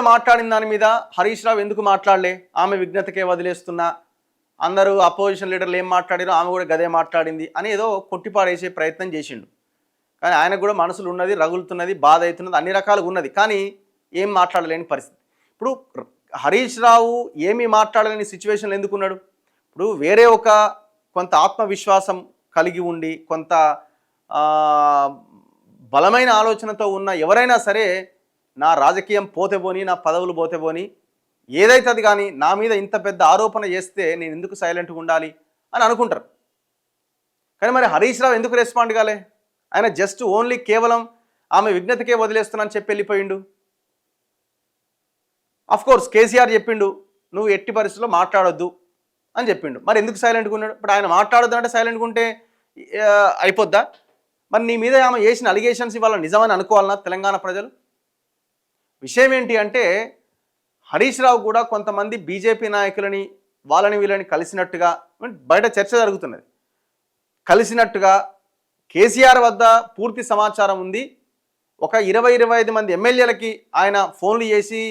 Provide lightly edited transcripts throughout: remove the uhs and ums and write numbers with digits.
మాట్లాడిన దాని మీద హరీష్ రావు ఎందుకు మాట్లాడలే, ఆమె విజ్ఞతకే వదిలేస్తున్నా, అందరూ అపోజిషన్ లీడర్లు ఏం మాట్లాడారో ఆమె కూడా గదే మాట్లాడింది అని ఏదో కొట్టిపాడేసే ప్రయత్నం చేసిండు. కానీ ఆయనకు కూడా మనసులు ఉన్నది, రగులుతున్నది, బాధ అవుతున్నది, అన్ని రకాలుగా ఉన్నది. కానీ ఏం మాట్లాడలేని పరిస్థితి. ఇప్పుడు హరీష్ రావు ఏమీ మాట్లాడలేని సిచ్యువేషన్లో ఎందుకున్నాడు? ఇప్పుడు వేరే ఒక కొంత ఆత్మవిశ్వాసం కలిగి ఉండి కొంత బలమైన ఆలోచనతో ఉన్న ఎవరైనా సరే నా రాజకీయం పోతే పోని, నా పదవులు పోతే పోని, ఏదైతే అది కానీ నా మీద ఇంత పెద్ద ఆరోపణ చేస్తే నేను ఎందుకు సైలెంట్గా ఉండాలి అని అనుకుంటారు. కానీ మరి హరీష్ రావు ఎందుకు రెస్పాండ్ కాలే? ఆయన జస్ట్ ఓన్లీ కేవలం ఆమె విజ్ఞతకే వదిలేస్తున్నా అని చెప్పి వెళ్ళిపోయిండు. కోర్స్ కేసీఆర్ చెప్పిండు నువ్వు ఎట్టి పరిస్థితుల్లో మాట్లాడొద్దు అని చెప్పిండు. మరి ఎందుకు సైలెంట్గా ఉన్నాడు? ఇప్పుడు ఆయన మాట్లాడొద్దు అంటే సైలెంట్గా ఉంటే అయిపోద్దా? మరి నీ మీద ఆమె చేసిన అలిగేషన్స్ ఇవాళ నిజమని అనుకోవాలన్నా తెలంగాణ ప్రజలు? విషయం ఏంటి అంటే హరీష్ రావు కూడా కొంతమంది బీజేపీ నాయకులని వాళ్ళని వీళ్ళని కలిసినట్టుగా బయట చర్చ జరుగుతున్నది. కలిసినట్టుగా కేసీఆర్ వద్ద పూర్తి సమాచారం ఉంది. ఒక 20-25 మంది ఎమ్మెల్యేలకి ఆయన ఫోన్లు చేసి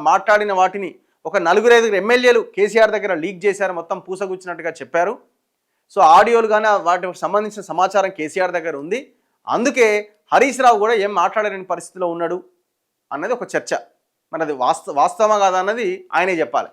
మాట్లాడిన వాటిని ఒక 4-5 ఎమ్మెల్యేలు కేసీఆర్ దగ్గర లీక్ చేశారు, మొత్తం పూసగుచ్చినట్టుగా చెప్పారు. సో ఆడియోలు కానీ వాటికి సంబంధించిన సమాచారం కేసీఆర్ దగ్గర ఉంది. అందుకే హరీష్ రావు కూడా ఏం మాట్లాడలేని పరిస్థితిలో ఉన్నాడు అన్నది ఒక చర్చ. మరి అది వాస్తవమా కాదా అన్నది ఆయనే చెప్పాలి.